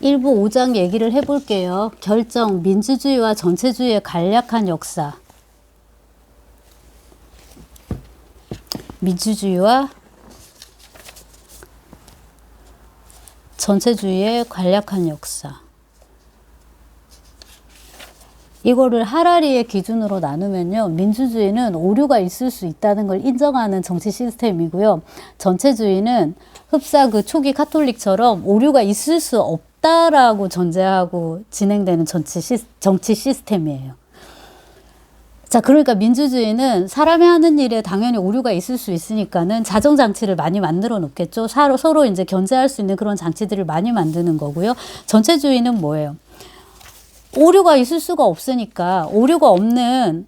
일부 5장 얘기를 해볼게요. 결정, 민주주의와 전체주의의 간략한 역사. 민주주의와 전체주의의 간략한 역사. 이거를 하라리의 기준으로 나누면요. 민주주의는 오류가 있을 수 있다는 걸 인정하는 정치 시스템이고요. 전체주의는 흡사 그 초기 카톨릭처럼 오류가 있을 수 없다라고 전제하고 진행되는 정치 시스템이에요. 자, 그러니까 민주주의는 사람이 하는 일에 당연히 오류가 있을 수 있으니까는 자정장치를 많이 만들어 놓겠죠. 서로 이제 견제할 수 있는 그런 장치들을 많이 만드는 거고요. 전체주의는 뭐예요? 오류가 있을 수가 없으니까 오류가 없는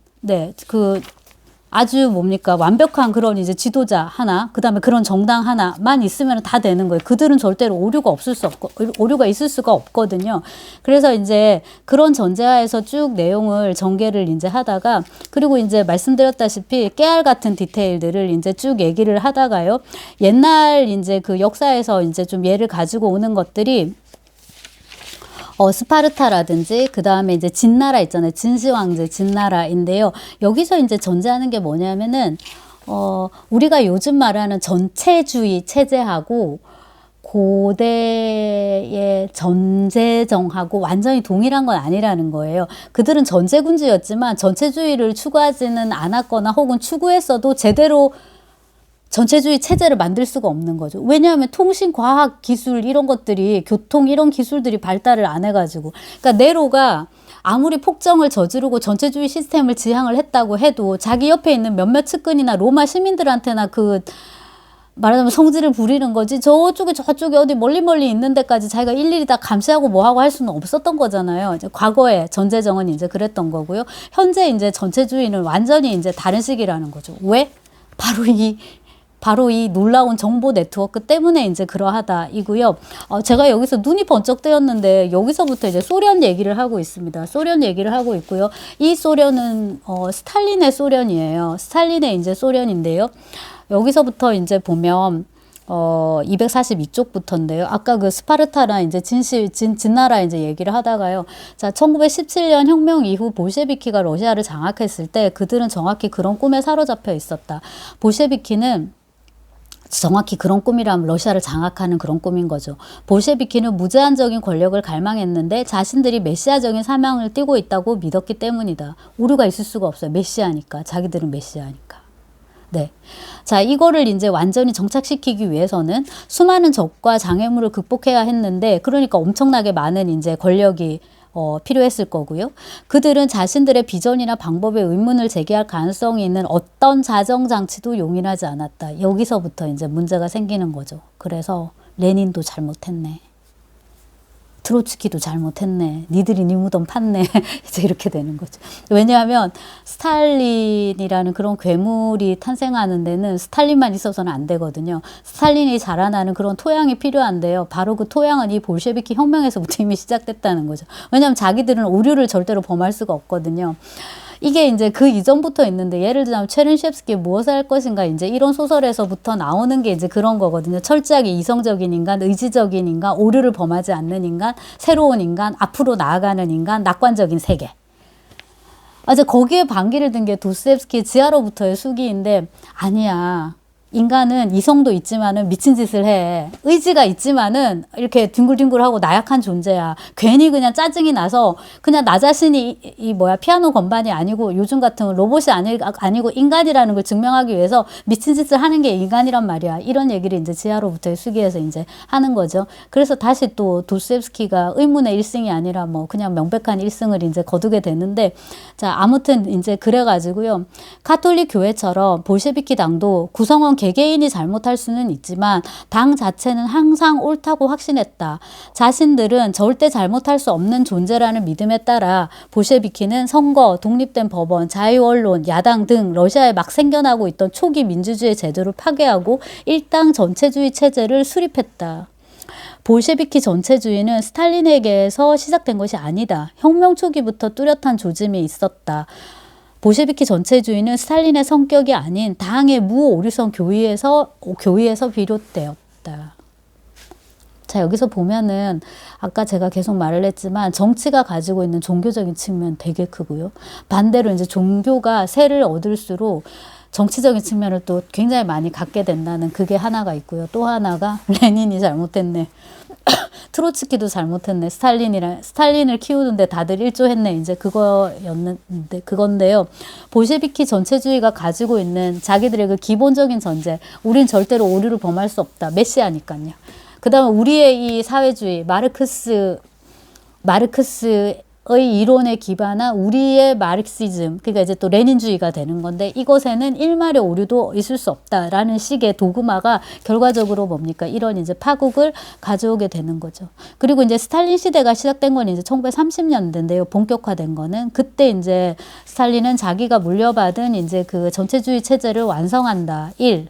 아주 뭡니까 완벽한 그런 이제 지도자 하나, 그 다음에 그런 정당 하나만 있으면 다 되는 거예요. 그들은 절대로 오류가 있을 수가 없거든요. 그래서 이제 그런 전제하에서 쭉 내용을 전개를 이제 하다가, 그리고 이제 말씀드렸다시피 깨알 같은 디테일들을 이제 쭉 얘기를 하다가요. 옛날 이제 그 역사에서 이제 좀 예를 가지고 오는 것들이 스파르타라든지 그 다음에 이제 진나라 있잖아요. 진시황제 진나라인데요. 여기서 이제 전제하는 게 뭐냐면은 우리가 요즘 말하는 전체주의 체제하고 고대의 전제정하고 완전히 동일한 건 아니라는 거예요. 그들은 전제군주였지만 전체주의를 추구하지는 않았거나 혹은 추구했어도 제대로 전체주의 체제를 만들 수가 없는 거죠. 왜냐하면 통신, 과학, 기술 이런 것들이, 교통 이런 기술들이 발달을 안 해가지고, 그러니까 네로가 아무리 폭정을 저지르고 전체주의 시스템을 지향을 했다고 해도 자기 옆에 있는 몇몇 측근이나 로마 시민들한테나 말하자면 성질을 부리는 거지, 저쪽에 어디 멀리 있는 데까지 자기가 일일이 다 감시하고 뭐하고 할 수는 없었던 거잖아요. 이제 과거에 전제정은 이제 그랬던 거고요. 현재 이제 전체주의는 완전히 이제 다른 식이라는 거죠. 왜? 바로 이 놀라운 정보 네트워크 때문에 이제 그러하다이고요. 제가 여기서 눈이 번쩍 뜨였는데 여기서부터 이제 소련 얘기를 하고 있습니다. 소련 얘기를 하고 있고요. 이 소련은 스탈린의 소련이에요. 스탈린의 이제 소련인데요. 여기서부터 이제 보면 242쪽부터인데요. 아까 그 스파르타나 이제 진나라 이제 얘기를 하다가요. 자, 1917년 혁명 이후 볼셰비키가 러시아를 장악했을 때 그들은 정확히 그런 꿈에 사로잡혀 있었다. 볼셰비키는 정확히 그런 꿈이라면 러시아를 장악하는 그런 꿈인 거죠. 볼셰비키는 무제한적인 권력을 갈망했는데 자신들이 메시아적인 사명을 띠고 있다고 믿었기 때문이다. 오류가 있을 수가 없어요. 메시아니까. 자기들은 메시아니까. 네. 자, 이거를 이제 완전히 정착시키기 위해서는 수많은 적과 장애물을 극복해야 했는데, 그러니까 엄청나게 많은 이제 권력이 필요했을 거고요. 그들은 자신들의 비전이나 방법에 의문을 제기할 가능성이 있는 어떤 자정장치도 용인하지 않았다. 여기서부터 이제 문제가 생기는 거죠. 그래서 레닌도 잘못했네. 트로츠키도 잘못했네. 니들이 니 무덤 팠네. 이제 이렇게 되는 거죠. 왜냐하면 스탈린이라는 그런 괴물이 탄생하는 데는 스탈린만 있어서는 안 되거든요. 스탈린이 자라나는 그런 토양이 필요한데요. 바로 그 토양은 이 볼셰비키 혁명에서부터 이미 시작됐다는 거죠. 왜냐하면 자기들은 오류를 절대로 범할 수가 없거든요. 이게 이제 그 이전부터 있는데, 예를 들자면 체르니첵스키의 무엇을 할 것인가, 이제 이런 소설에서부터 나오는 게 이제 그런 거거든요. 철저하게 이성적인 인간, 의지적인 인간, 오류를 범하지 않는 인간, 새로운 인간, 앞으로 나아가는 인간, 낙관적인 세계. 이제 거기에 반기를 든 게 도스토옙스키의 지하로부터의 수기인데, 아니야. 인간은 이성도 있지만은 미친 짓을 해. 의지가 있지만은 이렇게 뒹굴뒹굴하고 나약한 존재야. 괜히 그냥 짜증이 나서 그냥 나 자신이 피아노 건반이 아니고 요즘 같은 로봇이 아니고 인간이라는 걸 증명하기 위해서 미친 짓을 하는 게 인간이란 말이야. 이런 얘기를 이제 지하로부터의 수기에서 이제 하는 거죠. 그래서 다시 또 도스토옙스키가 의문의 일승이 아니라 그냥 명백한 일승을 이제 거두게 되는데, 자, 아무튼 이제 그래가지고요. 카톨릭 교회처럼 볼셰비키 당도 구성원 개개인이 잘못할 수는 있지만 당 자체는 항상 옳다고 확신했다. 자신들은 절대 잘못할 수 없는 존재라는 믿음에 따라 볼셰비키는 선거, 독립된 법원, 자유언론, 야당 등 러시아에 막 생겨나고 있던 초기 민주주의 제도를 파괴하고 일당 전체주의 체제를 수립했다. 볼셰비키 전체주의는 스탈린에게서 시작된 것이 아니다. 혁명 초기부터 뚜렷한 조짐이 있었다. 볼셰비키 전체주의는 스탈린의 성격이 아닌 당의 무오류성 교의에서 비롯되었다. 자, 여기서 보면은 아까 제가 계속 말을 했지만 정치가 가지고 있는 종교적인 측면 되게 크고요. 반대로 이제 종교가 세를 얻을수록 정치적인 측면을 또 굉장히 많이 갖게 된다는 그게 하나가 있고요. 또 하나가 레닌이 잘못했네. 트로츠키도 잘못했네. 스탈린을 키우는데 다들 일조했네. 이제 그건데요. 볼셰비키 전체주의가 가지고 있는 자기들의 그 기본적인 전제, 우린 절대로 오류를 범할 수 없다. 메시아니까요. 그 다음에 우리의 이 사회주의, 마르크스의 이론에 기반한 우리의 마르크시즘, 그러니까 이제 또 레닌주의가 되는 건데, 이것에는 일말의 오류도 있을 수 없다라는 식의 도그마가 결과적으로 뭡니까? 이런 이제 파국을 가져오게 되는 거죠. 그리고 이제 스탈린 시대가 시작된 건 이제 1930년대인데요. 본격화된 거는 그때 이제 스탈린은 자기가 물려받은 이제 그 전체주의 체제를 완성한다. 1.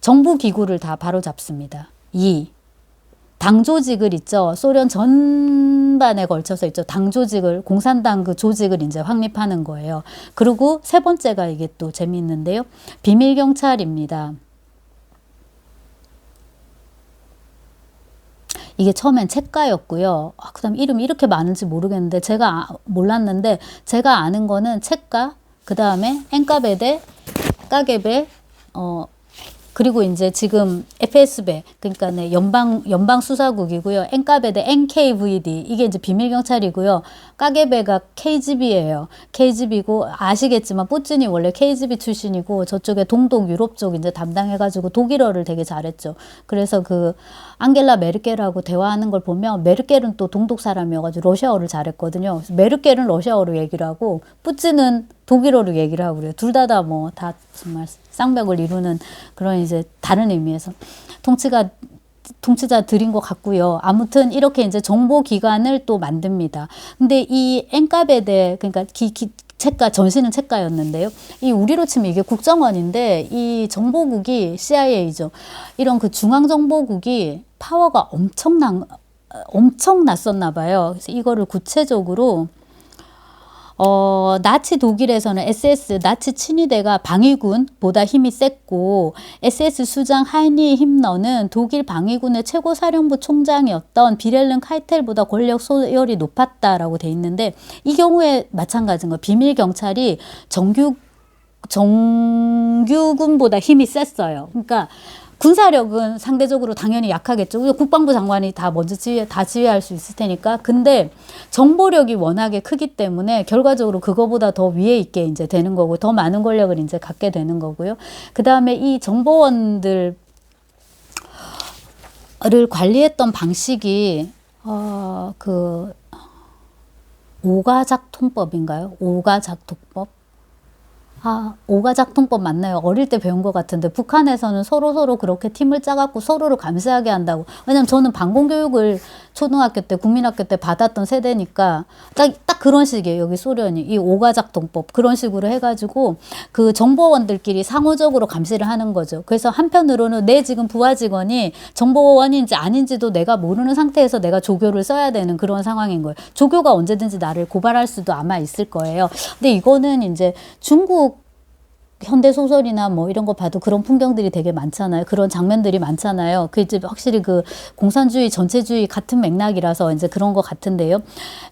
정부 기구를 다 바로잡습니다. 2. 당 조직을 있죠. 소련 전반에 걸쳐서 있죠. 당 조직을, 공산당 그 조직을 이제 확립하는 거예요. 그리고 세 번째가 이게 또 재미있는데요. 비밀경찰입니다. 이게 처음엔 책가였고요. 그 다음 이름이 이렇게 많은지 모르겠는데 제가 몰랐는데 제가 아는 거는 책가, 그 다음에 엔카베데, 까게베, 그리고 이제 지금 FSB, 그러니까 네, 연방 수사국이고요. 엔카베데 NKVD, 이게 이제 비밀경찰이고요. 까게베가 KGB예요. KGB고 아시겠지만 뿌틴이 원래 KGB 출신이고 저쪽에 동독 유럽 쪽 이제 담당해가지고 독일어를 되게 잘했죠. 그래서 그 앙겔라 메르켈하고 대화하는 걸 보면 메르켈은 또 동독 사람이어가지고 러시아어를 잘했거든요. 메르켈은 러시아어로 얘기를 하고 뿌틴은 독일어로 얘기를 하고 그래요. 둘 다 뭐 다 정말 쌍벽을 이루는 그런 이제 다른 의미에서 통치자들인 것 같고요. 아무튼 이렇게 이제 정보기관을 또 만듭니다. 근데 이 엔카베데, 그러니까 책가, 전시는 책가였는데요. 이 우리로 치면 이게 국정원인데 이 정보국이 CIA죠. 이런 그 중앙정보국이 파워가 엄청났었나 봐요. 그래서 이거를 구체적으로 나치 독일에서는 SS, 나치 친위대가 방위군보다 힘이 셌고 SS 수장 하이니 힘너는 독일 방위군의 최고 사령부 총장이었던 비렐른 카이텔보다 권력 소열이 높았다라고 돼 있는데 이 경우에 마찬가지인 거예요. 비밀경찰이 정규군보다 힘이 셌어요. 그러니까 군사력은 상대적으로 당연히 약하겠죠. 국방부 장관이 다 먼저 지휘할 수 있을 테니까. 근데 정보력이 워낙에 크기 때문에 결과적으로 그거보다 더 위에 있게 이제 되는 거고, 더 많은 권력을 이제 갖게 되는 거고요. 그 다음에 이 정보원들을 관리했던 방식이 그 오가작통법인가요? 오가작통법? 오가작통법 맞나요? 어릴 때 배운 것 같은데 북한에서는 서로 그렇게 팀을 짜갖고 서로를 감시하게 한다고. 왜냐면 저는 방공교육을 초등학교 때, 국민학교 때 받았던 세대니까 딱 그런 식이에요. 여기 소련이. 이 오가작통법. 그런 식으로 해가지고 그 정보원들끼리 상호적으로 감시를 하는 거죠. 그래서 한편으로는 내 지금 부하 직원이 정보원인지 아닌지도 내가 모르는 상태에서 내가 조교를 써야 되는 그런 상황인 거예요. 조교가 언제든지 나를 고발할 수도 아마 있을 거예요. 근데 이거는 이제 중국 현대소설이나 뭐 이런 거 봐도 그런 풍경들이 되게 많잖아요. 그런 장면들이 많잖아요. 그 이제 확실히 그 공산주의, 전체주의 같은 맥락이라서 이제 그런 것 같은데요.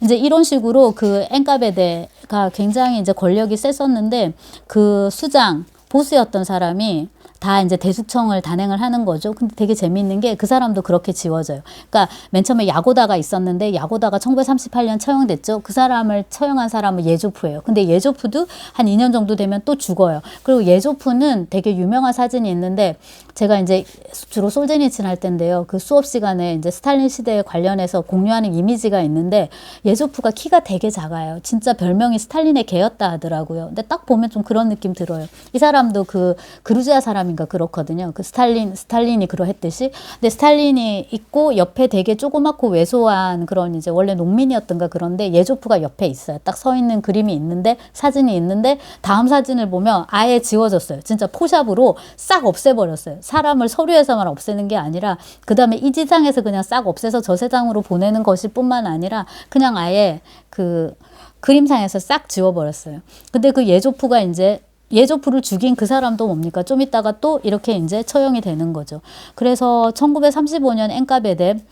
이제 이런 식으로 그 엔카베데가 굉장히 이제 권력이 셌었는데 그 수장, 보스였던 사람이 다 이제 대숙청을 단행을 하는 거죠. 근데 되게 재미있는 게 그 사람도 그렇게 지워져요. 그러니까 맨 처음에 야고다가 있었는데 야고다가 1938년 처형됐죠. 그 사람을 처형한 사람은 예조프예요. 근데 예조프도 한 2년 정도 되면 또 죽어요. 그리고 예조프는 되게 유명한 사진이 있는데 제가 이제 주로 솔제니친 할 때인데요. 그 수업 시간에 이제 스탈린 시대에 관련해서 공유하는 이미지가 있는데 예조프가 키가 되게 작아요. 진짜 별명이 스탈린의 개였다 하더라고요. 근데 딱 보면 좀 그런 느낌 들어요. 이 사람도 그 그루지아 사람인가 그렇거든요. 그 스탈린이 그러했듯이. 근데 스탈린이 있고 옆에 되게 조그맣고 왜소한 그런 이제 원래 농민이었던가 그런데 예조프가 옆에 있어요. 딱 서 있는 그림이 있는데 사진이 있는데 다음 사진을 보면 아예 지워졌어요. 진짜 포샵으로 싹 없애버렸어요. 사람을 서류에서만 없애는 게 아니라 그 다음에 이 지상에서 그냥 싹 없애서 저 세상으로 보내는 것일 뿐만 아니라 그냥 아예 그 그림상에서 싹 지워버렸어요. 근데 그 예조프가 이제 예조프를 죽인 그 사람도 뭡니까? 좀 있다가 또 이렇게 이제 처형이 되는 거죠. 그래서 1935년 엔카베데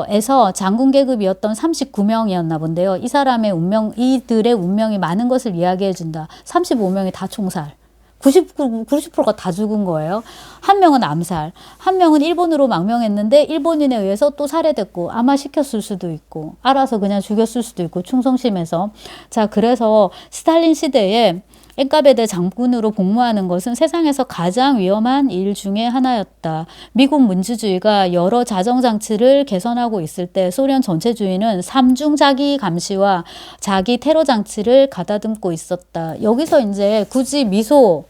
에서 장군 계급이었던 39명이었나 본데요. 이 사람의 운명, 이들의 운명이 많은 것을 이야기해 준다. 35명이 다 총살. 90%가 다 죽은 거예요. 한 명은 암살, 한 명은 일본으로 망명했는데 일본인에 의해서 또 살해됐고 아마 시켰을 수도 있고 알아서 그냥 죽였을 수도 있고 충성심에서. 자, 그래서 스탈린 시대에 엔카베데 장군으로 복무하는 것은 세상에서 가장 위험한 일 중에 하나였다. 미국 민주주의가 여러 자정장치를 개선하고 있을 때 소련 전체주의는 삼중 자기 감시와 자기 테러 장치를 가다듬고 있었다. 여기서 이제 굳이 미소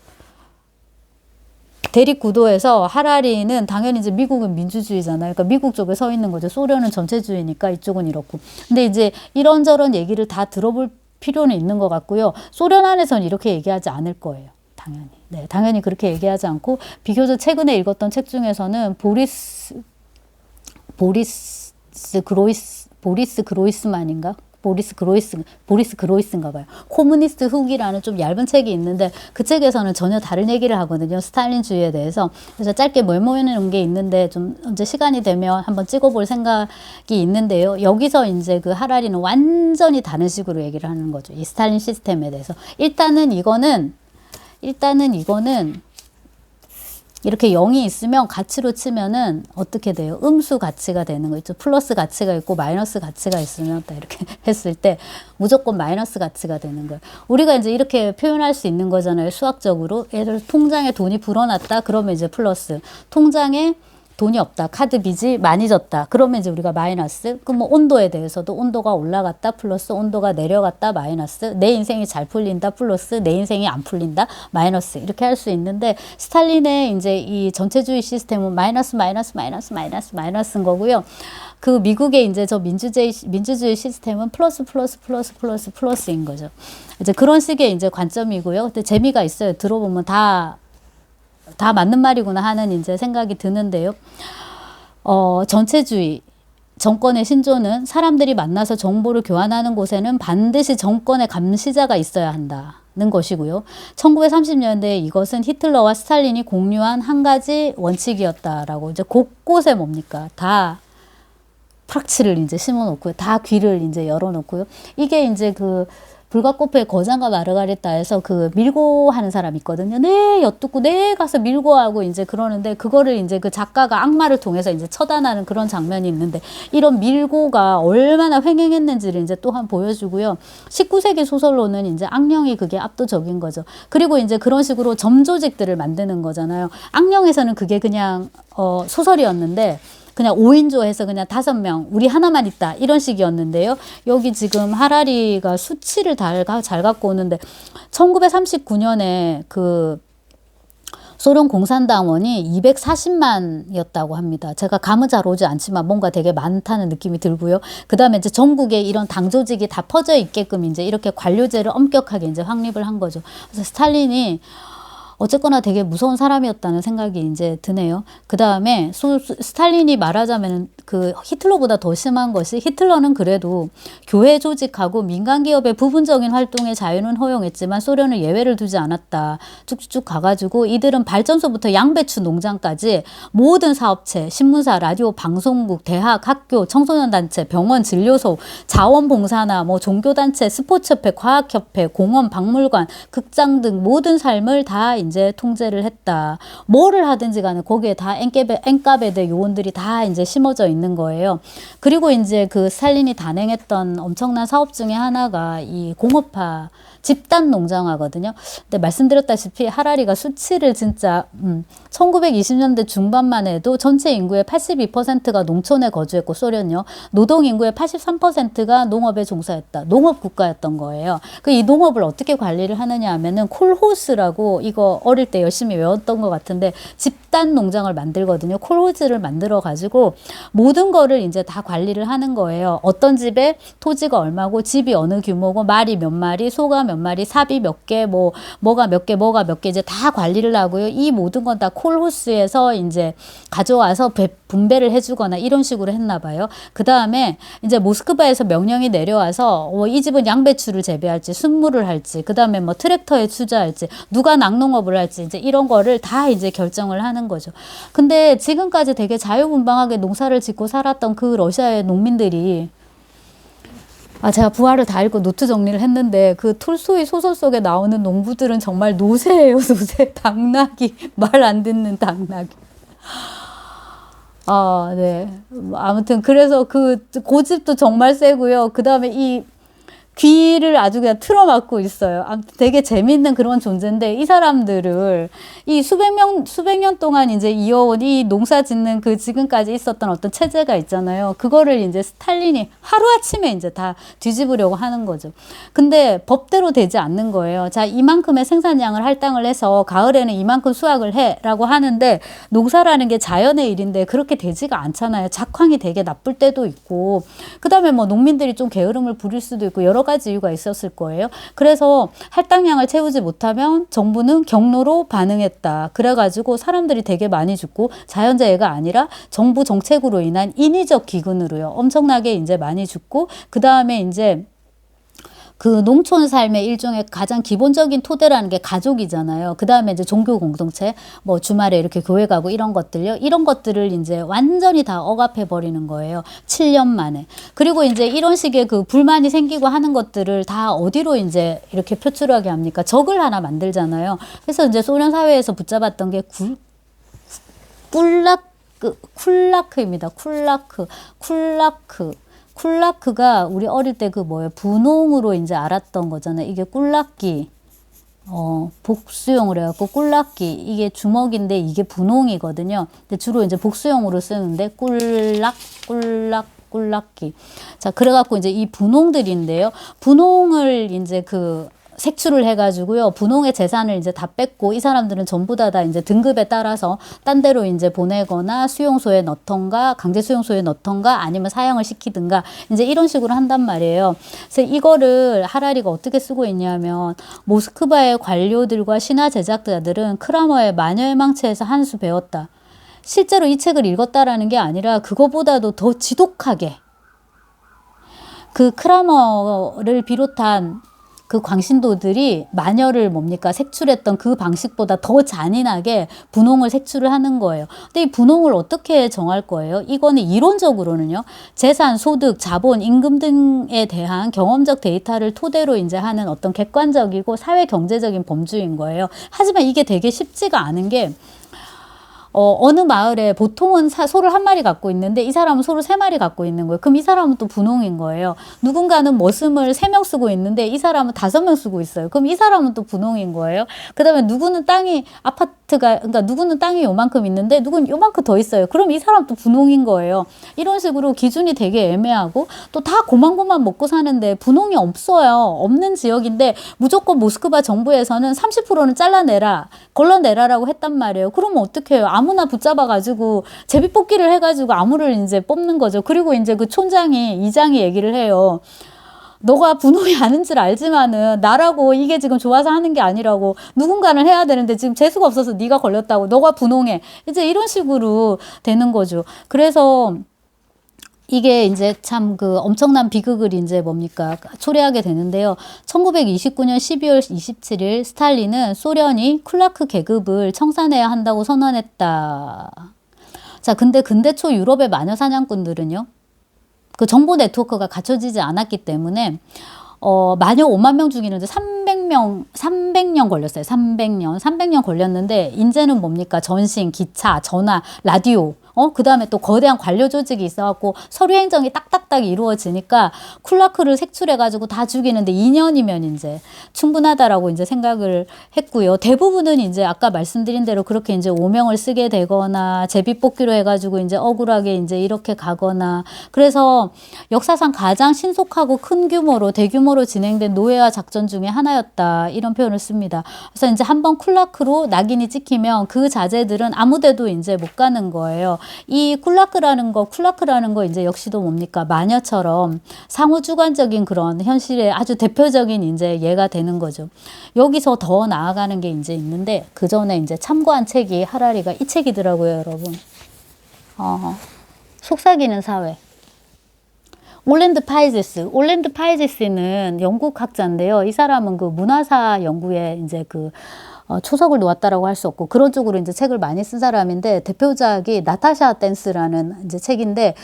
대립 구도에서 하라리는 당연히 이제 미국은 민주주의잖아요. 그러니까 미국 쪽에 서 있는 거죠. 소련은 전체주의니까 이쪽은 이렇고. 근데 이제 이런저런 얘기를 다 들어볼 필요는 있는 것 같고요. 소련 안에서는 이렇게 얘기하지 않을 거예요. 당연히. 네, 당연히 그렇게 얘기하지 않고 비교적 최근에 읽었던 책 중에서는 보리스 그로이스만인가? 보리스 그로이스인가 봐요. 코뮤니스트 후기라는 좀 얇은 책이 있는데 그 책에서는 전혀 다른 얘기를 하거든요. 스탈린주의에 대해서. 그래서 짧게 메모해놓은 게 있는데 좀 언제 시간이 되면 한번 찍어볼 생각이 있는데요. 여기서 이제 그 하라리는 완전히 다른 식으로 얘기를 하는 거죠. 이 스탈린 시스템에 대해서. 일단은 이거는 이렇게 0이 있으면 가치로 치면은 어떻게 돼요? 음수 가치가 되는 거 있죠. 플러스 가치가 있고 마이너스 가치가 있으면 딱 이렇게 했을 때 무조건 마이너스 가치가 되는 거예요. 우리가 이제 이렇게 표현할 수 있는 거잖아요. 수학적으로. 예를 들어 통장에 돈이 불어났다. 그러면 이제 플러스. 통장에 돈이 없다. 카드 빚이 많이 졌다. 그러면 이제 우리가 마이너스. 그럼 뭐 온도에 대해서도 온도가 올라갔다. 플러스. 온도가 내려갔다. 마이너스. 내 인생이 잘 풀린다. 플러스. 내 인생이 안 풀린다. 마이너스. 이렇게 할 수 있는데 스탈린의 이제 이 전체주의 시스템은 마이너스인 거고요. 그 미국의 이제 저 민주주의 시스템은 플러스인 거죠. 이제 그런 식의 이제 관점이고요. 근데 재미가 있어요. 들어보면 다 맞는 말이구나 하는 이제 생각이 드는데요. 전체주의 정권의 신조는 사람들이 만나서 정보를 교환하는 곳에는 반드시 정권의 감시자가 있어야 한다는 것이고요. 1930년대에 이것은 히틀러와 스탈린이 공유한 한 가지 원칙이었다라고 이제 곳곳에 뭡니까? 다 프락치를 이제 심어놓고요. 다 귀를 이제 열어놓고요. 이게 이제 그 불가코프의 거장과 마르가리타에서 그 밀고 하는 사람 있거든요. 네, 엿듣고 네 가서 밀고 하고 이제 그러는데 그거를 이제 그 작가가 악마를 통해서 이제 처단하는 그런 장면이 있는데 이런 밀고가 얼마나 횡행했는지를 이제 또한 보여주고요. 19세기 소설로는 이제 악령이 그게 압도적인 거죠. 그리고 이제 그런 식으로 점조직들을 만드는 거잖아요. 악령에서는 그게 그냥 소설이었는데 그냥 5인조해서 그냥 5명, 우리 하나만 있다. 이런 식이었는데요. 여기 지금 하라리가 수치를 잘 갖고 오는데 1939년에 그 소련 공산당원이 240만이었다고 합니다. 제가 감은 잘 오지 않지만 뭔가 되게 많다는 느낌이 들고요. 그 다음에 이제 전국에 이런 당 조직이 다 퍼져 있게끔 이제 이렇게 관료제를 엄격하게 이제 확립을 한 거죠. 그래서 스탈린이 어쨌거나 되게 무서운 사람이었다는 생각이 이제 드네요. 그 다음에 스탈린이 말하자면 그 히틀러보다 더 심한 것이 히틀러는 그래도 교회 조직하고 민간 기업의 부분적인 활동의 자유는 허용했지만 소련은 예외를 두지 않았다. 쭉쭉 가가지고 이들은 발전소부터 양배추 농장까지 모든 사업체, 신문사, 라디오, 방송국, 대학, 학교, 청소년 단체, 병원, 진료소, 자원봉사나 뭐 종교단체, 스포츠협회, 과학협회, 공원, 박물관, 극장 등 모든 삶을 다 이제 통제를 했다. 뭐를 하든지 간에 거기에 다 엔카베데 요원들이 다 이제 심어져 있는 거예요. 그리고 이제 그 스탈린이 단행했던 엄청난 사업 중에 하나가 이 공업화 집단 농장화거든요. 근데 말씀드렸다시피 하라리가 수치를 진짜 1920년대 중반만 해도 전체 인구의 82%가 농촌에 거주했고 소련요. 노동 인구의 83%가 농업에 종사했다. 농업 국가였던 거예요. 그 이 농업을 어떻게 관리를 하느냐 하면은 콜호스라고 이거 이거 어릴 때 열심히 외웠던 것 같은데 집단 농장을 만들거든요. 콜호즈를 만들어 가지고 모든 거를 이제 다 관리를 하는 거예요. 어떤 집에 토지가 얼마고 집이 어느 규모고 말이 몇 마리, 소가 몇 마리, 삽이 몇 개, 뭐가 몇 개, 뭐가 몇 개 이제 다 관리를 하고요. 이 모든 건 다 콜호스에서 이제 가져와서 분배를 해주거나 이런 식으로 했나 봐요. 그 다음에 이제 모스크바에서 명령이 내려와서 이 집은 양배추를 재배할지 순무를 할지 그 다음에 뭐 트랙터에 투자할지 누가 낙농업을 할지 이제 이런 거를 다 이제 결정을 하는 거죠. 근데 지금까지 되게 자유분방하게 농사를 짓고 살았던 그 러시아의 농민들이 제가 부활을 다 읽고 노트 정리를 했는데 그 톨스토이 소설 속에 나오는 농부들은 정말 노새예요. 노새. 당나귀. 말 안 듣는 당나귀. 네. 아무튼 그래서 그 고집도 정말 세고요. 그 다음에 이 귀를 아주 그냥 틀어막고 있어요. 되게 재밌는 그런 존재인데 이 사람들을 이 수백 년 동안 이제 이어온 이 농사 짓는 그 지금까지 있었던 어떤 체제가 있잖아요. 그거를 이제 스탈린이 하루아침에 이제 다 뒤집으려고 하는 거죠. 근데 법대로 되지 않는 거예요. 자, 이만큼의 생산량을 할당을 해서 가을에는 이만큼 수확을 해라고 하는데 농사라는 게 자연의 일인데 그렇게 되지가 않잖아요. 작황이 되게 나쁠 때도 있고 그 다음에 뭐 농민들이 좀 게으름을 부릴 수도 있고 여러 가지 이유가 있었을 거예요. 그래서 할당량을 채우지 못하면 정부는 경로로 반응했다. 그래가지고 사람들이 되게 많이 죽고 자연재해가 아니라 정부 정책으로 인한 인위적 기근으로요. 엄청나게 이제 많이 죽고 그 다음에 이제 그 농촌 삶의 일종의 가장 기본적인 토대라는 게 가족이잖아요. 그 다음에 이제 종교 공동체, 뭐 주말에 이렇게 교회 가고 이런 것들요. 이런 것들을 이제 완전히 다 억압해 버리는 거예요. 7년 만에. 그리고 이제 이런 식의 그 불만이 생기고 하는 것들을 다 어디로 이제 이렇게 표출하게 합니까? 적을 하나 만들잖아요. 그래서 이제 소련 사회에서 붙잡았던 게 쿨라크입니다. 쿨라크가 우리 어릴 때 그 분홍으로 이제 알았던 거잖아요. 이게 꿀락기. 복수용으로 해갖고 꿀락기. 이게 주먹인데 이게 분홍이거든요. 근데 주로 이제 복수용으로 쓰는데 꿀락기. 자, 그래갖고 이제 이 분홍들인데요. 분홍을 이제 색출을 해가지고요. 분홍의 재산을 이제 다 뺏고 이 사람들은 전부 다 이제 등급에 따라서 딴 데로 이제 보내거나 수용소에 넣던가 강제 수용소에 넣던가 아니면 사형을 시키든가 이제 이런 식으로 한단 말이에요. 그래서 이거를 하라리가 어떻게 쓰고 있냐면 모스크바의 관료들과 신화 제작자들은 크라머의 마녀의 망치에서 한 수 배웠다. 실제로 이 책을 읽었다라는 게 아니라 그거보다도 더 지독하게 그 크라머를 비롯한 그 광신도들이 마녀를 색출했던 그 방식보다 더 잔인하게 분홍을 색출을 하는 거예요. 근데 이 분홍을 어떻게 정할 거예요? 이거는 이론적으로는요. 재산, 소득, 자본, 임금 등에 대한 경험적 데이터를 토대로 이제 하는 어떤 객관적이고 사회 경제적인 범주인 거예요. 하지만 이게 되게 쉽지가 않은 게 어느 마을에 보통은 소를 한 마리 갖고 있는데 이 사람은 소를 3마리 갖고 있는 거예요. 그럼 이 사람은 또 분홍인 거예요. 누군가는 머슴을 3명 쓰고 있는데 이 사람은 5명 쓰고 있어요. 그럼 이 사람은 또 분홍인 거예요. 그 다음에 누구는 그러니까 누구는 땅이 요만큼 있는데 누구는 요만큼 더 있어요. 그럼 이 사람 또 분홍인 거예요. 이런 식으로 기준이 되게 애매하고 또 다 고만고만 먹고 사는데 분홍이 없어요. 없는 지역인데 무조건 모스크바 정부에서는 30%는 걸러내라라고 했단 말이에요. 그러면 어떻게 해요? 아무나 붙잡아가지고 제비뽑기를 해가지고 아무를 이제 뽑는 거죠. 그리고 이제 그 이장이 얘기를 해요. 너가 분홍이 아는 줄 알지만은 나라고 이게 지금 좋아서 하는 게 아니라고 누군가는 해야 되는데 지금 재수가 없어서 네가 걸렸다고 너가 분홍해. 이제 이런 식으로 되는 거죠. 그래서 이게 이제 참 엄청난 비극을 이제 초래하게 되는데요. 1929년 12월 27일 스탈린은 소련이 쿨라크 계급을 청산해야 한다고 선언했다. 자, 근데 근대 초 유럽의 마녀 사냥꾼들은요. 그 정보 네트워크가 갖춰지지 않았기 때문에 마녀 5만 명 죽이는데 300년 걸렸어요. 300년 걸렸는데 인제는 전신, 기차, 전화, 라디오 그 다음에 또 거대한 관료 조직이 있어갖고 서류 행정이 딱딱딱 이루어지니까 쿨라크를 색출해가지고 다 죽이는데 2년이면 이제 충분하다라고 이제 생각을 했고요. 대부분은 이제 아까 말씀드린 대로 그렇게 이제 오명을 쓰게 되거나 제비뽑기로 해가지고 이제 억울하게 이제 이렇게 가거나, 그래서 역사상 가장 신속하고 큰 규모로 대규모로 진행된 노예화 작전 중에 하나였다, 이런 표현을 씁니다. 그래서 이제 한번 쿨라크로 낙인이 찍히면 그 자제들은 아무데도 이제 못 가는 거예요. 이 쿨라크라는 거 이제 역시도 뭡니까? 마녀처럼 상호주관적인 그런 현실의 아주 대표적인 이제 예가 되는 거죠. 여기서 더 나아가는 게 이제 있는데, 그 전에 이제 참고한 책이 하라리가 이 책이더라고요, 여러분. 속삭이는 사회. 올랜드 파이제스는 영국 학자인데요. 이 사람은 그 문화사 연구에 이제 그 초석을 놓았다라고 할 수 없고 그런 쪽으로 이제 책을 많이 쓴 사람인데, 대표작이 나타샤 댄스라는 이제 책인데,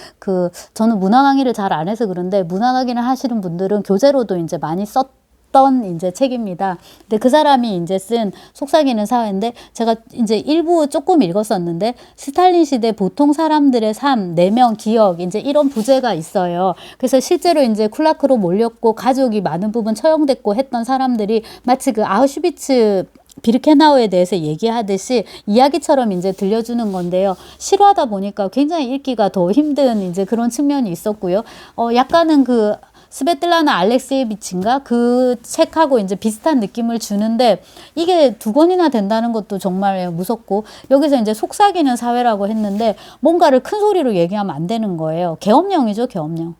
저는 문화 강의를 잘 안 해서 그런데 문화 강의를 하시는 분들은 교재로도 이제 많이 썼던 이제 책입니다. 근데 그 사람이 이제 쓴 속삭이는 사회인데, 제가 이제 일부 조금 읽었었는데, 스탈린 시대 보통 사람들의 삶, 내면, 기억, 이제 이런 부제가 있어요. 그래서 실제로 이제 쿨라크로 몰렸고 가족이 많은 부분 처형됐고 했던 사람들이 마치 그 아우슈비츠 비르케나우에 대해서 얘기하듯이 이야기처럼 이제 들려주는 건데요. 실화다 보니까 굉장히 읽기가 더 힘든 이제 그런 측면이 있었고요. 약간은 그 스베틀라나 알렉세예비치인가 그 책하고 이제 비슷한 느낌을 주는데, 이게 2권이나 된다는 것도 정말 무섭고, 여기서 이제 속삭이는 사회라고 했는데 뭔가를 큰 소리로 얘기하면 안 되는 거예요. 계엄령이죠, 계엄령.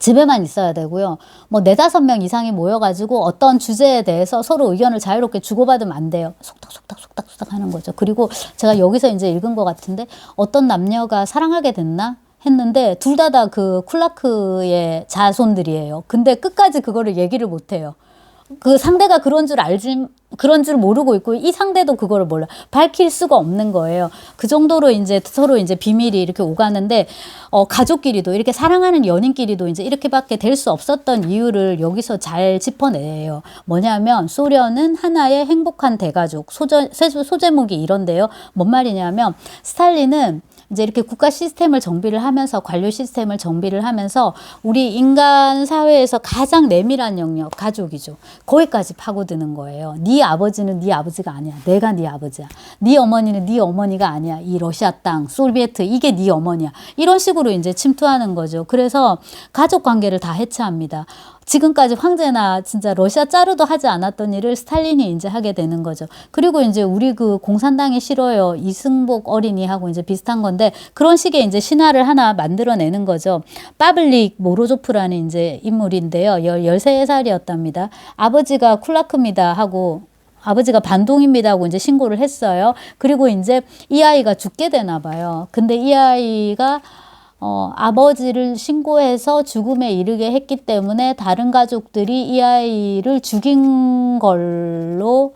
집에만 있어야 되고요. 뭐 4-5명 이상이 모여가지고 어떤 주제에 대해서 서로 의견을 자유롭게 주고받으면 안 돼요. 속닥속닥 하는 거죠. 그리고 제가 여기서 이제 읽은 것 같은데, 어떤 남녀가 사랑하게 됐나 했는데 둘 다 그 쿨라크의 자손들이에요. 근데 끝까지 그거를 얘기를 못 해요. 그 상대가 그런 줄 모르고 있고, 이 상대도 그거를 몰라. 밝힐 수가 없는 거예요. 그 정도로 이제 서로 이제 비밀이 이렇게 오가는데, 가족끼리도 이렇게 사랑하는 연인끼리도 이제 이렇게밖에 될 수 없었던 이유를 여기서 잘 짚어내요. 뭐냐면, 소련은 하나의 행복한 대가족, 소제목이 이런데요. 뭔 말이냐면, 스탈린은 이제 이렇게 국가 시스템을 정비를 하면서, 관료 시스템을 정비를 하면서 우리 인간 사회에서 가장 내밀한 영역, 가족이죠. 거기까지 파고드는 거예요. 네 아버지는 네 아버지가 아니야. 내가 네 아버지야. 네 어머니는 네 어머니가 아니야. 이 러시아 땅, 소비에트, 이게 네 어머니야. 이런 식으로 이제 침투하는 거죠. 그래서 가족 관계를 다 해체합니다. 지금까지 황제나 진짜 러시아 짜르도 하지 않았던 일을 스탈린이 이제 하게 되는 거죠. 그리고 이제 우리 그 공산당이 싫어요, 이승복 어린이하고 이제 비슷한 건데, 그런 식의 이제 신화를 하나 만들어내는 거죠. 파블릭 모로조프라는 이제 인물인데요. 13살이었답니다. 아버지가 쿨라크입니다 하고, 아버지가 반동입니다 하고 이제 신고를 했어요. 그리고 이제 이 아이가 죽게 되나 봐요. 근데 이 아이가 아버지를 신고해서 죽음에 이르게 했기 때문에 다른 가족들이 이 아이를 죽인 걸로,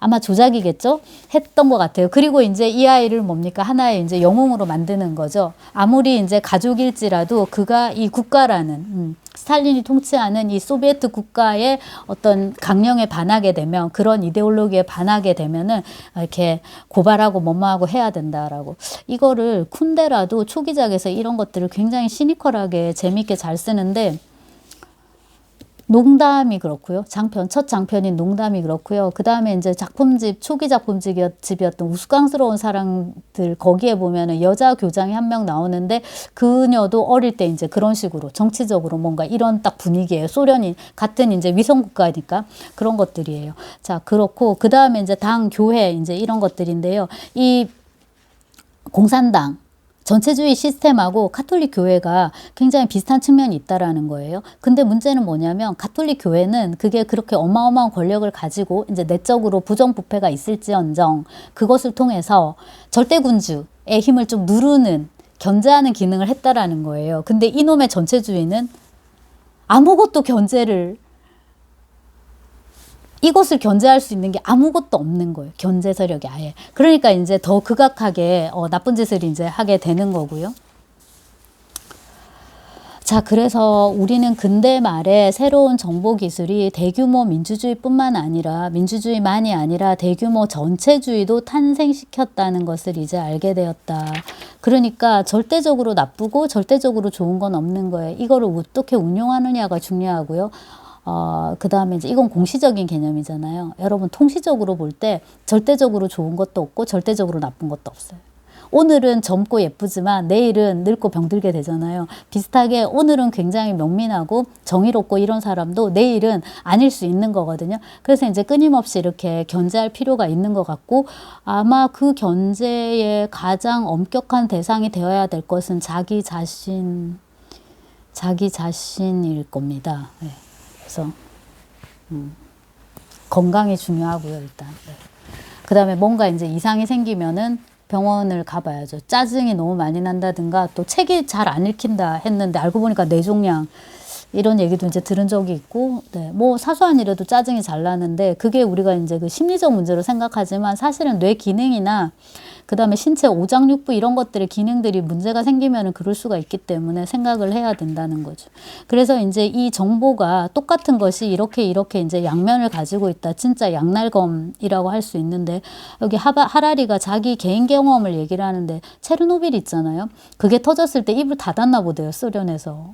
아마 조작이겠죠? 했던 것 같아요. 그리고 이제 이 아이를 뭡니까? 하나의 이제 영웅으로 만드는 거죠. 아무리 이제 가족일지라도 그가 이 국가라는, 스탈린이 통치하는 이 소비에트 국가의 어떤 강령에 반하게 되면, 그런 이데올로기에 반하게 되면은 이렇게 고발하고 뭐뭐하고 해야 된다라고. 이거를 쿤데라도 초기작에서 이런 것들을 굉장히 시니컬하게 재밌게 잘 쓰는데, 농담이 그렇고요. 첫 장편인 농담이 그렇고요. 그 다음에 이제 초기 작품집이었던 우스꽝스러운 사랑들, 거기에 보면은 여자 교장이 한 명 나오는데, 그녀도 어릴 때 이제 그런 식으로 정치적으로 뭔가 이런 딱 분위기예요. 소련이 같은 이제 위성국가니까 그런 것들이에요. 자, 그렇고, 그 다음에 이제 당, 교회, 이제 이런 것들인데요. 이 공산당, 전체주의 시스템하고 가톨릭 교회가 굉장히 비슷한 측면이 있다라는 거예요. 근데 문제는 뭐냐면, 가톨릭 교회는 그게 그렇게 어마어마한 권력을 가지고 이제 내적으로 부정부패가 있을지언정 그것을 통해서 절대군주의 힘을 좀 누르는, 견제하는 기능을 했다라는 거예요. 근데 이놈의 전체주의는 아무것도 이것을 견제할 수 있는 게 아무것도 없는 거예요. 견제 세력이 아예. 그러니까 이제 더 극악하게 나쁜 짓을 이제 하게 되는 거고요. 자, 그래서 우리는 근대 말에 새로운 정보 기술이 대규모 민주주의뿐만 아니라 민주주의만이 아니라 대규모 전체주의도 탄생시켰다는 것을 이제 알게 되었다. 그러니까 절대적으로 나쁘고 절대적으로 좋은 건 없는 거예요. 이거를 어떻게 운용하느냐가 중요하고요. 그 다음에 이제 이건 공시적인 개념이잖아요. 여러분 통시적으로 볼 때 절대적으로 좋은 것도 없고 절대적으로 나쁜 것도 없어요. 오늘은 젊고 예쁘지만 내일은 늙고 병들게 되잖아요. 비슷하게 오늘은 굉장히 명민하고 정의롭고 이런 사람도 내일은 아닐 수 있는 거거든요. 그래서 이제 끊임없이 이렇게 견제할 필요가 있는 것 같고, 아마 그 견제의 가장 엄격한 대상이 되어야 될 것은 자기 자신일 겁니다. 네. 그래서 건강이 중요하고요, 일단. 네. 그 다음에 뭔가 이제 이상이 생기면은 병원을 가봐야죠. 짜증이 너무 많이 난다든가 또 책이 잘 안 읽힌다 했는데 알고 보니까 뇌종양 이런 얘기도 이제 들은 적이 있고, 네, 뭐 사소한 일에도 짜증이 잘 나는데 그게 우리가 이제 그 심리적 문제로 생각하지만 사실은 뇌 기능이나 그 다음에 신체 오장육부 이런 것들의 기능들이 문제가 생기면은 그럴 수가 있기 때문에 생각을 해야 된다는 거죠. 그래서 이제 이 정보가 똑같은 것이 이렇게 이제 양면을 가지고 있다. 진짜 양날검이라고 할 수 있는데, 여기 하라리가 자기 개인 경험을 얘기를 하는데 체르노빌 있잖아요. 그게 터졌을 때 입을 닫았나 보대요, 소련에서.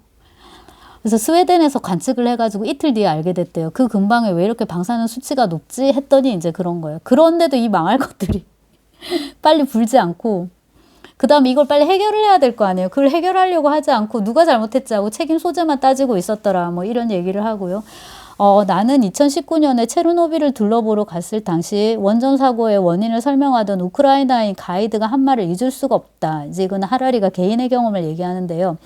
그래서 스웨덴에서 관측을 해가지고 이틀 뒤에 알게 됐대요. 그 근방에 왜 이렇게 방사능 수치가 높지 했더니 이제 그런 거예요. 그런데도 이 망할 것들이 빨리 불지 않고, 그 다음에 이걸 빨리 해결을 해야 될 거 아니에요. 그걸 해결하려고 하지 않고 누가 잘못했지 하고 책임 소재만 따지고 있었더라. 뭐 이런 얘기를 하고요. 나는 2019년에 체르노빌을 둘러보러 갔을 당시 원전 사고의 원인을 설명하던 우크라이나인 가이드가 한 말을 잊을 수가 없다. 이제 이건 하라리가 개인의 경험을 얘기하는데요.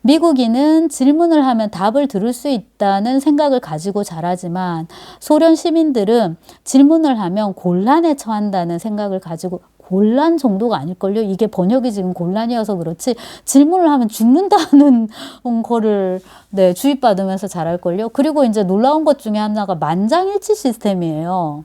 미국인은 질문을 하면 답을 들을 수 있다는 생각을 가지고 자라지만 소련 시민들은 질문을 하면 곤란에 처한다는 생각을 가지고, 곤란 정도가 아닐걸요? 이게 번역이 지금 곤란이어서 그렇지 질문을 하면 죽는다는 거를 네, 주입받으면서 자랄걸요? 그리고 이제 놀라운 것 중에 하나가 만장일치 시스템이에요.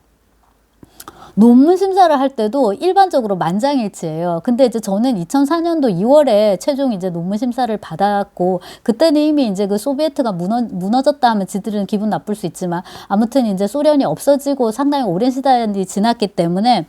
논문 심사를 할 때도 일반적으로 만장일치예요. 근데 이제 저는 2004년도 2월에 최종 이제 논문 심사를 받았고, 그때는 이미 이제 그 소비에트가 무너졌다 하면 지들은 기분 나쁠 수 있지만 아무튼 이제 소련이 없어지고 상당히 오랜 시간이 지났기 때문에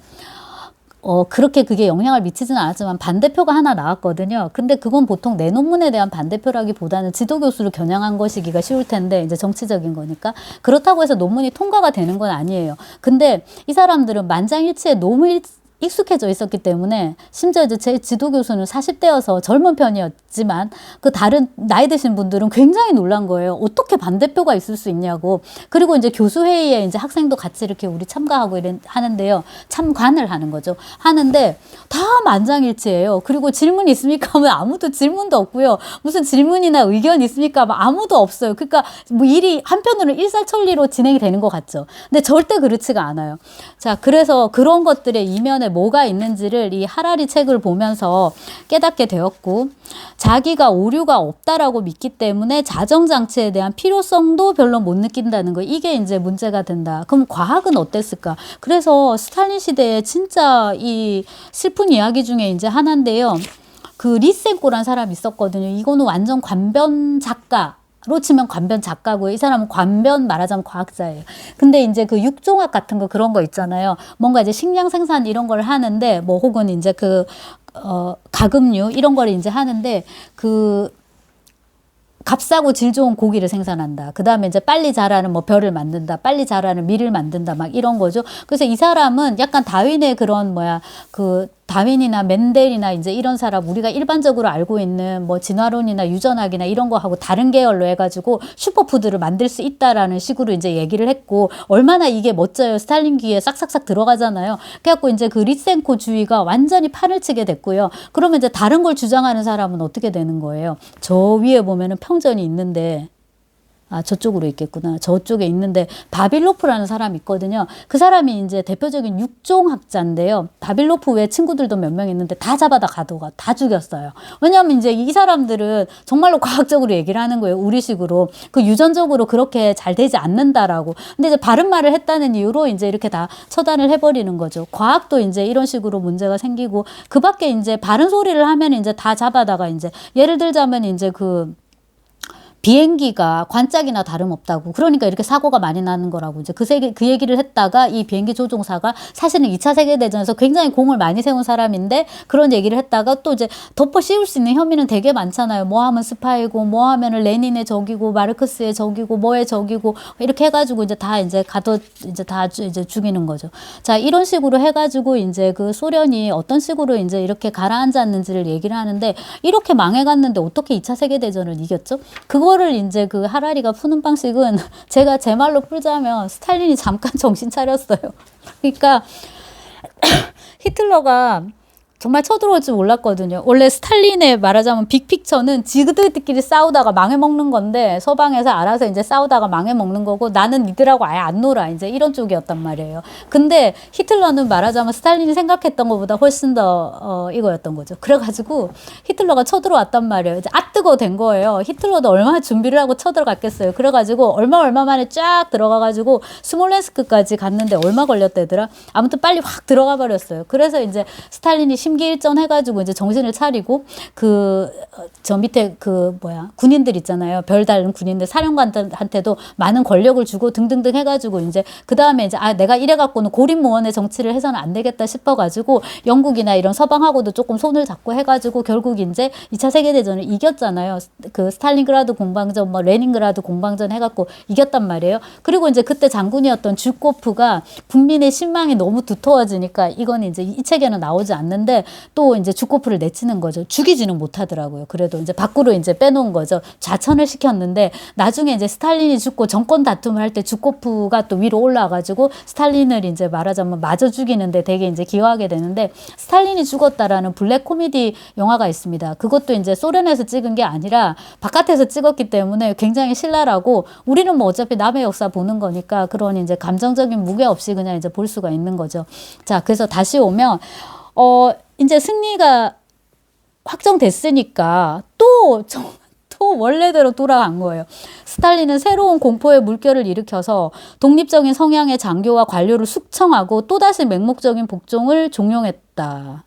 그렇게 그게 영향을 미치지는 않았지만 반대표가 하나 나왔거든요. 근데 그건 보통 내 논문에 대한 반대표라기보다는 지도교수를 겨냥한 것이기가 쉬울 텐데, 이제 정치적인 거니까. 그렇다고 해서 논문이 통과가 되는 건 아니에요. 근데 이 사람들은 만장일치에 너무 익숙해져 있었기 때문에, 심지어 이제 제 지도교수는 40대여서 젊은 편이었지만 그 다른 나이 드신 분들은 굉장히 놀란 거예요. 어떻게 반대표가 있을 수 있냐고. 그리고 이제 교수회의에 이제 학생도 같이 이렇게 우리 참가하고 하는데요. 참관을 하는 거죠. 하는데 다 만장일치예요. 그리고 질문 있습니까 하면 아무도 질문도 없고요. 무슨 질문이나 의견 있습니까 하면 아무도 없어요. 그러니까 뭐 일이 한편으로는 일사천리로 진행이 되는 것 같죠. 근데 절대 그렇지가 않아요. 자, 그래서 그런 것들의 이면에 뭐가 있는지를 이 하라리 책을 보면서 깨닫게 되었고, 자기가 오류가 없다라고 믿기 때문에 자정장치에 대한 필요성도 별로 못 느낀다는 거, 이게 이제 문제가 된다. 그럼 과학은 어땠을까? 그래서 스탈린 시대에 진짜 이 슬픈 이야기 중에 이제 하나인데요. 그 리센코라는 사람이 있었거든요. 이거는 완전 관변 작가. 로 치면 관변 작가고요. 이 사람은 관변 말하자면 과학자예요. 근데 이제 그 육종학 같은 거 그런 거 있잖아요. 뭔가 이제 식량 생산 이런 걸 하는데, 뭐 혹은 이제 가금류 이런 걸 이제 하는데, 값싸고 질 좋은 고기를 생산한다. 그 다음에 이제 빨리 자라는 뭐 벼를 만든다. 빨리 자라는 밀을 만든다. 막 이런 거죠. 그래서 이 사람은 약간 다윈의 그런 다윈이나 멘델이나 이제 이런 사람, 우리가 일반적으로 알고 있는 뭐 진화론이나 유전학이나 이런 거하고 다른 계열로 해가지고 슈퍼푸드를 만들 수 있다라는 식으로 이제 얘기를 했고, 얼마나 이게 멋져요. 스탈린 귀에 싹싹싹 들어가잖아요. 그래갖고 이제 그 리센코 주의가 완전히 판을 치게 됐고요. 그러면 이제 다른 걸 주장하는 사람은 어떻게 되는 거예요? 저 위에 보면은 평전이 있는데, 저쪽으로 있겠구나. 저쪽에 있는데 바빌로프라는 사람이 있거든요. 그 사람이 이제 대표적인 육종학자인데요. 바빌로프 외 친구들도 몇 명 있는데 다 잡아다 가도가 다 죽였어요. 왜냐하면 이제 이 사람들은 정말로 과학적으로 얘기를 하는 거예요. 우리식으로. 그 유전적으로 그렇게 잘 되지 않는다라고. 근데 이제 바른 말을 했다는 이유로 이제 이렇게 다 처단을 해버리는 거죠. 과학도 이제 이런 식으로 문제가 생기고, 그 밖에 이제 바른 소리를 하면 이제 다 잡아다가, 이제 예를 들자면 이제 비행기가 관짝이나 다름없다고. 그러니까 이렇게 사고가 많이 나는 거라고. 이제 그 얘기를 했다가 이 비행기 조종사가 사실은 2차 세계대전에서 굉장히 공을 많이 세운 사람인데 그런 얘기를 했다가 또 이제 덮어 씌울 수 있는 혐의는 되게 많잖아요. 뭐 하면 스파이고, 뭐 하면은 레닌의 적이고, 마르크스의 적이고, 뭐의 적이고, 이렇게 해가지고 이제 다 이제 이제 다 이제 죽이는 거죠. 자, 이런 식으로 해가지고 이제 그 소련이 어떤 식으로 이제 이렇게 가라앉았는지를 얘기를 하는데 이렇게 망해갔는데 어떻게 2차 세계대전을 이겼죠? 그거를 이제 그 하라리가 푸는 방식은 제가 제 말로 풀자면 스탈린이 잠깐 정신 차렸어요. 그러니까 히틀러가 정말 쳐들어올 줄 몰랐거든요. 원래 스탈린의 말하자면 빅픽처는 지그들끼리 싸우다가 망해먹는 건데 서방에서 알아서 이제 싸우다가 망해먹는 거고 나는 니들하고 아예 안 놀아. 이제 이런 쪽이었단 말이에요. 근데 히틀러는 말하자면 스탈린이 생각했던 것보다 훨씬 더 이거였던 거죠. 그래가지고 히틀러가 쳐들어왔단 말이에요. 이제 뜨거 된 거예요. 히틀러도 얼마나 준비를 하고 쳐들어갔겠어요. 그래가지고 얼마 만에 쫙 들어가가지고 스몰렌스크까지 갔는데 얼마 걸렸대더라. 아무튼 빨리 확 들어가 버렸어요. 그래서 이제 스탈린이 심기일전 해가지고 이제 정신을 차리고 저 밑에 군인들 있잖아요. 별다른 군인들 사령관한테도 많은 권력을 주고 등등등 해가지고 이제 그 다음에 이제 내가 이래갖고는 고립무원의 정치를 해서는 안 되겠다 싶어가지고 영국이나 이런 서방하고도 조금 손을 잡고 해가지고 결국 이제 2차 세계대전을 이겼잖아요. 그 스탈린그라드 공방전, 뭐 레닌그라드 공방전 해갖고 이겼단 말이에요. 그리고 이제 그때 장군이었던 주코프가 국민의 신망이 너무 두터워지니까 이건 이제 이 책에는 나오지 않는데 또 이제 주코프를 내치는 거죠. 죽이지는 못하더라고요. 그래도 이제 밖으로 이제 빼놓은 거죠. 좌천을 시켰는데 나중에 이제 스탈린이 죽고 정권 다툼을 할 때 주코프가 또 위로 올라와가지고 스탈린을 이제 말하자면 마저 죽이는데 되게 이제 기여하게 되는데 스탈린이 죽었다라는 블랙 코미디 영화가 있습니다. 그것도 이제 소련에서 찍은 게 아니라 바깥에서 찍었기 때문에 굉장히 신랄하고 우리는 뭐 어차피 남의 역사 보는 거니까 그런 이제 감정적인 무게 없이 그냥 이제 볼 수가 있는 거죠. 자, 그래서 다시 오면 이제 승리가 확정됐으니까 또 원래대로 돌아간 거예요. 스탈린은 새로운 공포의 물결을 일으켜서 독립적인 성향의 장교와 관료를 숙청하고 또다시 맹목적인 복종을 종용했다.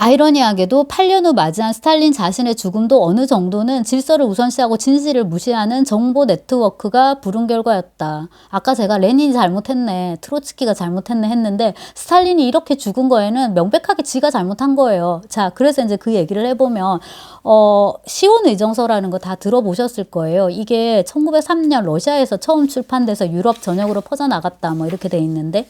아이러니하게도 8년 후 맞이한 스탈린 자신의 죽음도 어느 정도는 질서를 우선시하고 진실을 무시하는 정보 네트워크가 부른 결과였다. 아까 제가 레닌이 잘못했네, 트로츠키가 잘못했네 했는데 스탈린이 이렇게 죽은 거에는 명백하게 지가 잘못한 거예요. 자, 그래서 이제 그 얘기를 해보면 시온 의정서라는 거 다 들어보셨을 거예요. 이게 1903년 러시아에서 처음 출판돼서 유럽 전역으로 퍼져나갔다 뭐 이렇게 돼 있는데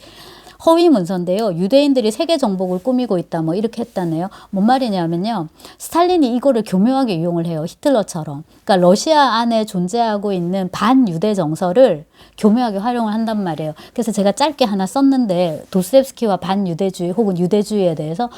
허위 문서인데요. 유대인들이 세계 정복을 꾸미고 있다 뭐 이렇게 했다네요. 뭔 말이냐면요. 스탈린이 이거를 교묘하게 이용을 해요. 히틀러처럼. 그러니까 러시아 안에 존재하고 있는 반유대 정서를 교묘하게 활용을 한단 말이에요. 그래서 제가 짧게 하나 썼는데 도스토옙스키와 반유대주의 혹은 유대주의에 대해서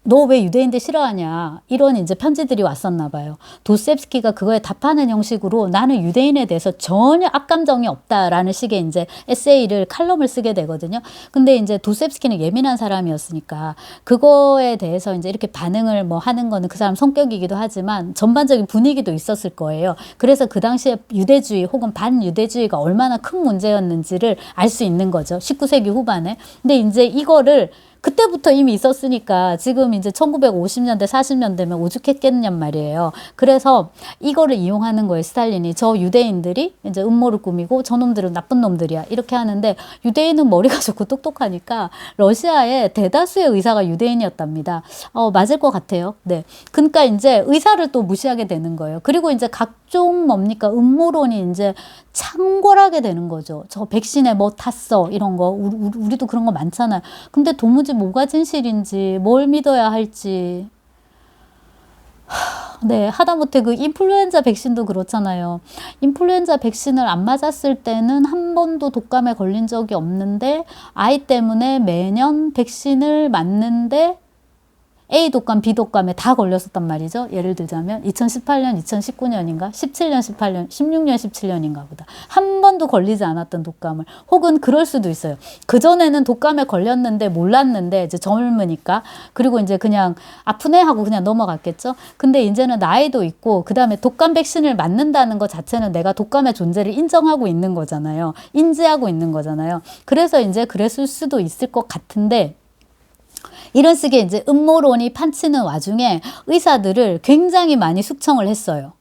너 왜 유대인들 싫어하냐 이런 이제 편지들이 왔었나 봐요. 도스토옙스키가 그거에 답하는 형식으로 나는 유대인에 대해서 전혀 악감정이 없다라는 식의 이제 에세이를 칼럼을 쓰게 되거든요. 근데 이제 도스토옙스키는 예민한 사람이었으니까 그거에 대해서 이제 이렇게 반응을 뭐 하는 거는 그 사람 성격이기도 하지만 전반적인 분위기도 있었을 거예요. 그래서 그 당시에 유대주의 혹은 반유대주의가 얼마나 큰 문제였는지를 알 수 있는 거죠. 19세기 후반에. 근데 이제 이거를 그때부터 이미 있었으니까 지금 이제 1950년대, 40년대면 오죽했겠냔 말이에요. 그래서 이거를 이용하는 거예요, 스탈린이. 저 유대인들이 이제 음모를 꾸미고 저놈들은 나쁜 놈들이야. 이렇게 하는데 유대인은 머리가 좋고 똑똑하니까 러시아의 대다수의 의사가 유대인이었답니다. 맞을 것 같아요. 네. 그러니까 이제 의사를 또 무시하게 되는 거예요. 그리고 이제 각종 뭡니까? 음모론이 이제 창궐하게 되는 거죠. 저 백신에 뭐 탔어. 이런 거. 우리도 그런 거 많잖아요. 근데 도무지 뭐가 진실인지 뭘 믿어야 할지 네, 하다못해 그 인플루엔자 백신도 그렇잖아요. 인플루엔자 백신을 안 맞았을 때는 한 번도 독감에 걸린 적이 없는데 아이 때문에 매년 백신을 맞는데 A 독감, B 독감에 다 걸렸었단 말이죠. 예를 들자면 2018년, 2019년인가? 17년, 18년, 16년, 17년인가 보다. 한 번도 걸리지 않았던 독감을. 혹은 그럴 수도 있어요. 그전에는 독감에 걸렸는데 몰랐는데 이제 젊으니까. 그리고 이제 그냥 아프네 하고 그냥 넘어갔겠죠. 근데 이제는 나이도 있고 그다음에 독감 백신을 맞는다는 것 자체는 내가 독감의 존재를 인정하고 있는 거잖아요. 인지하고 있는 거잖아요. 그래서 이제 그랬을 수도 있을 것 같은데 이런 식의 이제 음모론이 판치는 와중에 의사들을 굉장히 많이 숙청을 했어요.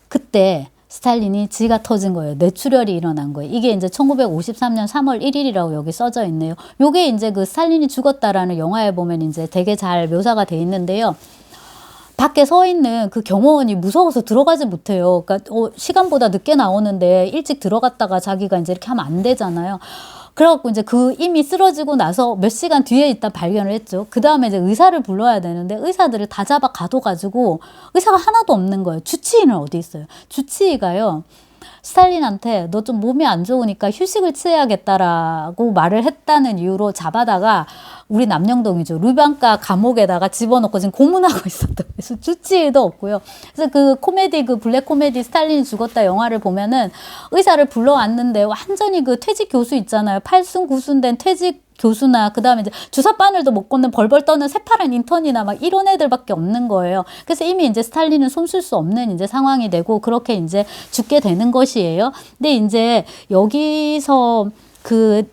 그때 스탈린이 지가 터진 거예요. 뇌출혈이 일어난 거예요. 이게 이제 1953년 3월 1일이라고 여기 써져 있네요. 요게 이제 그 스탈린이 죽었다라는 영화에 보면 이제 되게 잘 묘사가 돼 있는데요. 밖에 서 있는 그 경호원이 무서워서 들어가지 못해요. 그러니까 시간보다 늦게 나오는데 일찍 들어갔다가 자기가 이제 이렇게 하면 안 되잖아요. 그래갖고 이제 그 이미 쓰러지고 나서 몇 시간 뒤에 있다 발견을 했죠. 그 다음에 이제 의사를 불러야 되는데 의사들을 다 잡아 가둬가지고 의사가 하나도 없는 거예요. 주치의는 어디 있어요? 주치의가요. 스탈린한테 너 좀 몸이 안 좋으니까 휴식을 취해야겠다라고 말을 했다는 이유로 잡아다가 우리 남영동이죠. 루반가 감옥에다가 집어넣고 지금 고문하고 있었던 그래서 주치의도 없고요. 그래서 그 코미디 그 블랙 코미디 스탈린이 죽었다 영화를 보면은 의사를 불러왔는데 완전히 그 퇴직 교수 있잖아요. 8순 9순 된 퇴직 교수나 그다음에 이제 주사 바늘도 못 걷는 벌벌 떠는 새파란 인턴이나 막 이런 애들밖에 없는 거예요. 그래서 이미 이제 스탈린은 손쓸 수 없는 이제 상황이 되고 그렇게 이제 죽게 되는 것이에요. 근데 이제 여기서 그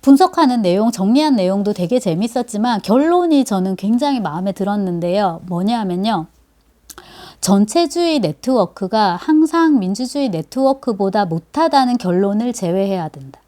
분석하는 내용, 정리한 내용도 되게 재밌었지만 결론이 저는 굉장히 마음에 들었는데요. 뭐냐면요. 전체주의 네트워크가 항상 민주주의 네트워크보다 못하다는 결론을 제외해야 된다.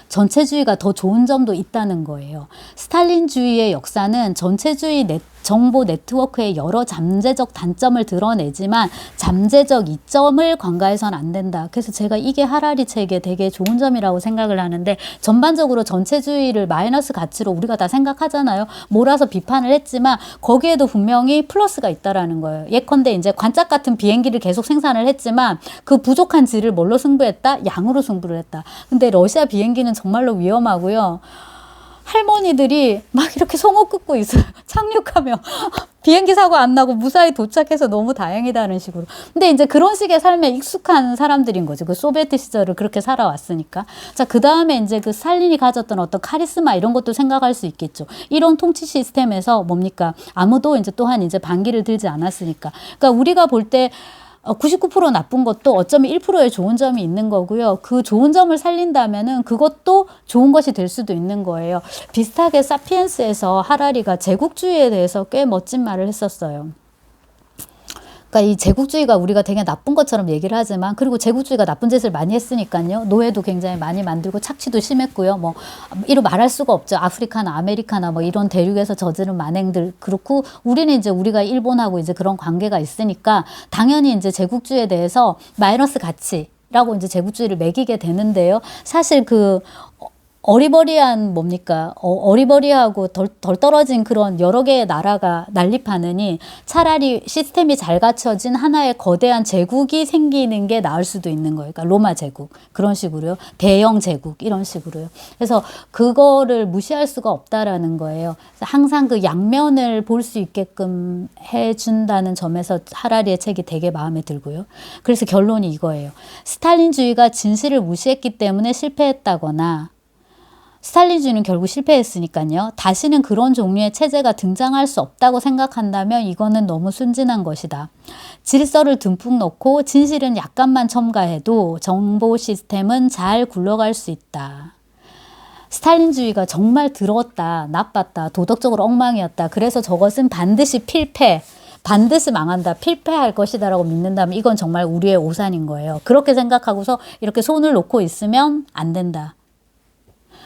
전체주의가 더 좋은 점도 있다는 거예요. 스탈린주의의 역사는 전체주의 정보 네트워크의 여러 잠재적 단점을 드러내지만 잠재적 이점을 간과해서는 안 된다. 그래서 제가 이게 하라리 책의 되게 좋은 점이라고 생각을 하는데 전반적으로 전체주의를 마이너스 가치로 우리가 다 생각하잖아요. 몰아서 비판을 했지만 거기에도 분명히 플러스가 있다라는 거예요. 예컨대 이제 관짝 같은 비행기를 계속 생산을 했지만 그 부족한 질을 뭘로 승부했다? 양으로 승부를 했다. 근데 러시아 비행기는 정말로 위험하고요. 할머니들이 막 이렇게 송곳 긋고 있어요. 착륙하면 비행기 사고 안 나고 무사히 도착해서 너무 다행이다는 식으로. 근데 이제 그런 식의 삶에 익숙한 사람들인 거죠. 그 소비에트 시절을 그렇게 살아왔으니까. 자, 그 다음에 이제 그 스탈린이 가졌던 어떤 카리스마 이런 것도 생각할 수 있겠죠. 이런 통치 시스템에서 뭡니까? 아무도 이제 또한 이제 반기를 들지 않았으니까. 그러니까 우리가 볼 때 99% 나쁜 것도 어쩌면 1%의 좋은 점이 있는 거고요. 그 좋은 점을 살린다면은 그것도 좋은 것이 될 수도 있는 거예요. 비슷하게 사피엔스에서 하라리가 제국주의에 대해서 꽤 멋진 말을 했었어요. 그러니까 이 제국주의가 우리가 되게 나쁜 것처럼 얘기를 하지만 그리고 제국주의가 나쁜 짓을 많이 했으니까요. 노예도 굉장히 많이 만들고 착취도 심했고요. 뭐 이루 말할 수가 없죠. 아프리카나 아메리카나 뭐 이런 대륙에서 저지른 만행들 그렇고 우리는 이제 우리가 일본하고 이제 그런 관계가 있으니까 당연히 이제 제국주의에 대해서 마이너스 가치라고 이제 제국주의를 매기게 되는데요. 사실 그 어리버리한 뭡니까? 어리버리하고 덜 떨어진 그런 여러 개의 나라가 난립하느니 차라리 시스템이 잘 갖춰진 하나의 거대한 제국이 생기는 게 나을 수도 있는 거예요. 그러니까 로마 제국 그런 식으로요. 대영 제국 이런 식으로요. 그래서 그거를 무시할 수가 없다라는 거예요. 그래서 항상 그 양면을 볼 수 있게끔 해준다는 점에서 하라리의 책이 되게 마음에 들고요. 그래서 결론이 이거예요. 스탈린주의가 진실을 무시했기 때문에 실패했다거나 스탈린주의는 결국 실패했으니까요. 다시는 그런 종류의 체제가 등장할 수 없다고 생각한다면 이거는 너무 순진한 것이다. 질서를 듬뿍 넣고 진실은 약간만 첨가해도 정보 시스템은 잘 굴러갈 수 있다. 스탈린주의가 정말 더러웠다, 나빴다, 도덕적으로 엉망이었다. 그래서 저것은 반드시 필패, 반드시 망한다, 필패할 것이다 라고 믿는다면 이건 정말 우리의 오산인 거예요. 그렇게 생각하고서 이렇게 손을 놓고 있으면 안 된다.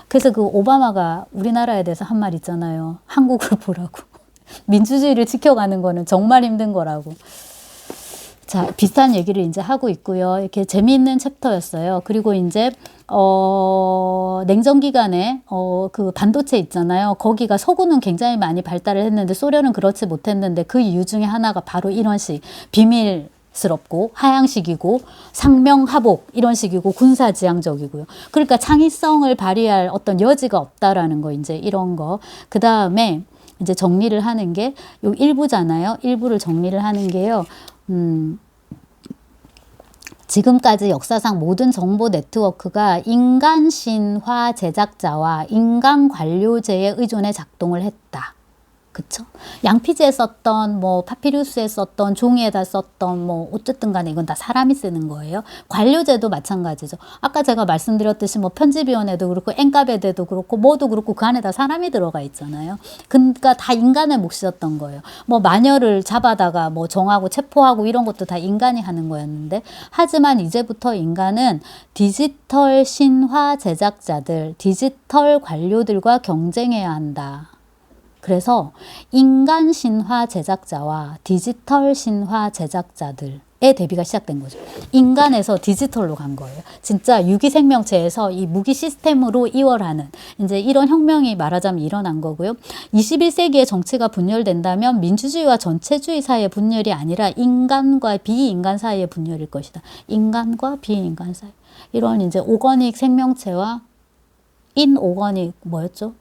그래서 그 오바마가 우리나라에 대해서 한 말 있잖아요. 한국을 보라고. 민주주의를 지켜가는 거는 정말 힘든 거라고. 자, 비슷한 얘기를 이제 하고 있고요. 이렇게 재미있는 챕터였어요. 그리고 이제 냉전 기간에 그 반도체 있잖아요. 거기가 서구는 굉장히 많이 발달을 했는데 소련은 그렇지 못했는데 그 이유 중에 하나가 바로 이런 식 비밀 스럽고 하향식이고 상명하복 이런 식이고 군사지향적이고요. 그러니까 창의성을 발휘할 어떤 여지가 없다라는 거 이제 이런 거. 그 다음에 이제 정리를 하는 게 요 일부잖아요. 일부를 정리를 하는 게요. 지금까지 역사상 모든 정보 네트워크가 인간 신화 제작자와 인간 관료제에 의존해 작동을 했다. 그쵸? 양피지에 썼던 뭐 파피루스에 썼던 종이에다 썼던 뭐 어쨌든 간에 이건 다 사람이 쓰는 거예요. 관료제도 마찬가지죠. 아까 제가 말씀드렸듯이 뭐 편집위원회도 그렇고 엔카베데도 그렇고 뭐도 그렇고 그 안에 다 사람이 들어가 있잖아요. 그러니까 다 인간의 몫이었던 거예요. 뭐 마녀를 잡아다가 뭐 정하고 체포하고 이런 것도 다 인간이 하는 거였는데, 하지만 이제부터 인간은 디지털 신화 제작자들, 디지털 관료들과 경쟁해야 한다. 그래서 인간 신화 제작자와 디지털 신화 제작자들의 대비가 시작된 거죠. 인간에서 디지털로 간 거예요. 진짜 유기 생명체에서 이 무기 시스템으로 이월하는 이제 이런 혁명이 말하자면 일어난 거고요. 21세기에 정치가 분열된다면 민주주의와 전체주의 사이의 분열이 아니라 인간과 비인간 사이의 분열일 것이다. 인간과 비인간 사이. 이런 이제 오거닉 생명체와 인오거닉 뭐였죠?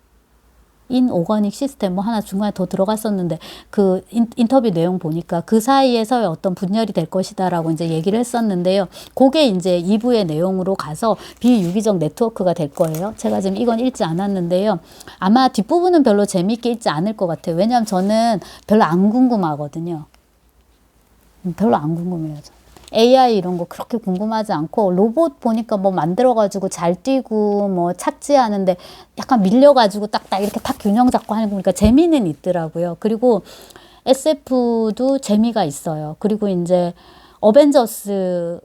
인오거닉 시스템 뭐 하나 중간에 더 들어갔었는데 그 인터뷰 내용 보니까 그 사이에서의 어떤 분열이 될 것이다라고 이제 얘기를 했었는데요. 그게 이제 2부의 내용으로 가서 비유기적 네트워크가 될 거예요. 제가 지금 이건 읽지 않았는데요. 아마 뒷부분은 별로 재미있게 읽지 않을 것 같아요. 왜냐하면 저는 별로 안 궁금하거든요. 별로 안 궁금해요. AI 이런 거 그렇게 궁금하지 않고, 로봇 보니까 뭐 만들어가지고 잘 뛰고 뭐 착지하는데 약간 밀려가지고 딱딱 이렇게 딱 균형 잡고 하는 거 보니까 재미는 있더라고요. 그리고 SF도 재미가 있어요. 그리고 이제 어벤져스를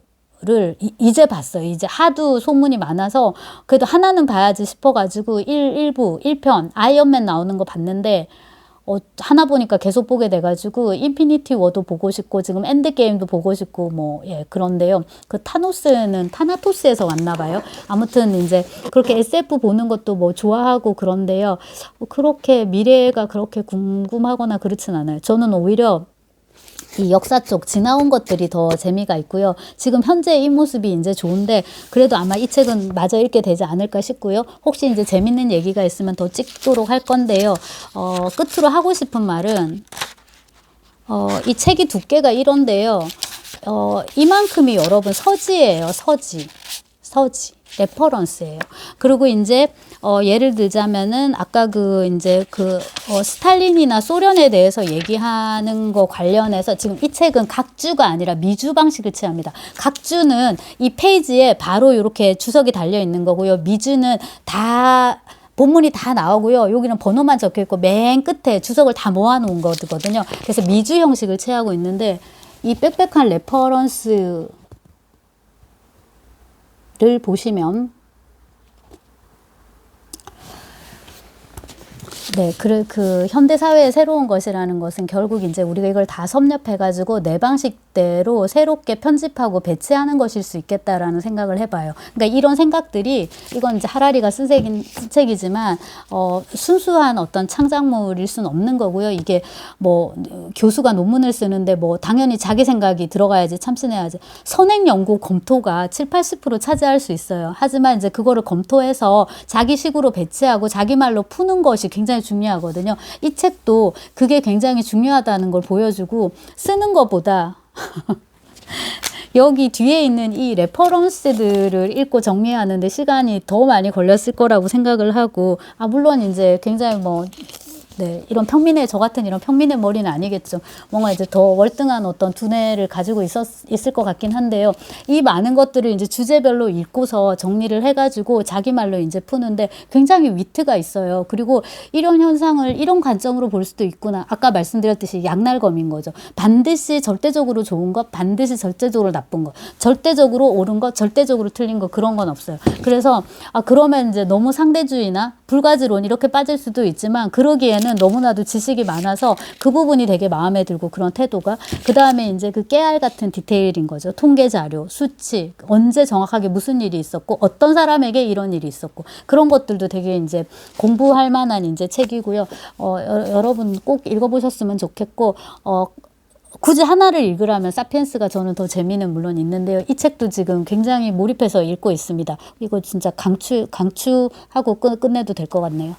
이제 봤어요. 이제 하도 소문이 많아서 그래도 하나는 봐야지 싶어가지고 1부 1편 아이언맨 나오는 거 봤는데 하나 보니까 계속 보게 돼가지고 인피니티 워도 보고 싶고 지금 엔드게임도 보고 싶고 뭐 예 그런데요. 그 타노스는 타나토스에서 왔나 봐요. 아무튼 이제 그렇게 SF 보는 것도 뭐 좋아하고 그런데요. 그렇게 미래가 그렇게 궁금하거나 그렇진 않아요. 저는 오히려 이 역사 쪽 지나온 것들이 더 재미가 있고요. 지금 현재 이 모습이 이제 좋은데 그래도 아마 이 책은 마저 읽게 되지 않을까 싶고요. 혹시 이제 재밌는 얘기가 있으면 더 찍도록 할 건데요. 끝으로 하고 싶은 말은 이 책이 두께가 이런데요. 이만큼이 여러분 서지예요. 서지. 레퍼런스예요. 그리고 이제 예를 들자면은 아까 스탈린이나 소련에 대해서 얘기하는 거 관련해서 지금 이 책은 각주가 아니라 미주 방식을 취합니다. 각주는 이 페이지에 바로 이렇게 주석이 달려 있는 거고요. 미주는 다 본문이 다 나오고요. 여기는 번호만 적혀 있고 맨 끝에 주석을 다 모아 놓은 거거든요. 그래서 미주 형식을 취하고 있는데 이 빽빽한 레퍼런스 를 보시면 네, 그 현대 사회의 새로운 것이라는 것은 결국 이제 우리가 이걸 다 섭렵해가지고 내 방식대로 새롭게 편집하고 배치하는 것일 수 있겠다라는 생각을 해봐요. 그러니까 이런 생각들이 이건 이제 하라리가 쓴 책이지만 순수한 어떤 창작물일 수는 없는 거고요. 이게 뭐 교수가 논문을 쓰는데 뭐 당연히 자기 생각이 들어가야지 참신해야지. 선행 연구 검토가 70~80% 차지할 수 있어요. 하지만 이제 그거를 검토해서 자기 식으로 배치하고 자기 말로 푸는 것이 굉장히 중요하거든요. 이 책도 그게 굉장히 중요하다는 걸 보여주고 쓰는 것보다 여기 뒤에 있는 이 레퍼런스들을 읽고 정리하는데 시간이 더 많이 걸렸을 거라고 생각을 하고 물론 이제 굉장히 뭐 네, 이런 평민의 저 같은 이런 평민의 머리는 아니겠죠. 뭔가 이제 더 월등한 어떤 두뇌를 가지고 있을 것 같긴 한데요. 이 많은 것들을 이제 주제별로 읽고서 정리를 해가지고 자기 말로 이제 푸는데 굉장히 위트가 있어요. 그리고 이런 현상을 이런 관점으로 볼 수도 있구나. 아까 말씀드렸듯이 양날검인 거죠. 반드시 절대적으로 좋은 것, 반드시 절대적으로 나쁜 것, 절대적으로 옳은 것, 절대적으로 틀린 것 그런 건 없어요. 그래서 그러면 이제 너무 상대주의나 불가지론 이렇게 빠질 수도 있지만 그러기에는 너무나도 지식이 많아서 그 부분이 되게 마음에 들고 그런 태도가 그 다음에 이제 그 깨알 같은 디테일인 거죠. 통계 자료, 수치, 언제 정확하게 무슨 일이 있었고 어떤 사람에게 이런 일이 있었고 그런 것들도 되게 이제 공부할 만한 이제 책이고요. 여러분 꼭 읽어보셨으면 좋겠고 굳이 하나를 읽으라면 사피엔스가 저는 더 재미는 물론 있는데요. 이 책도 지금 굉장히 몰입해서 읽고 있습니다. 이거 진짜 강추하고 끝내도 될 것 같네요.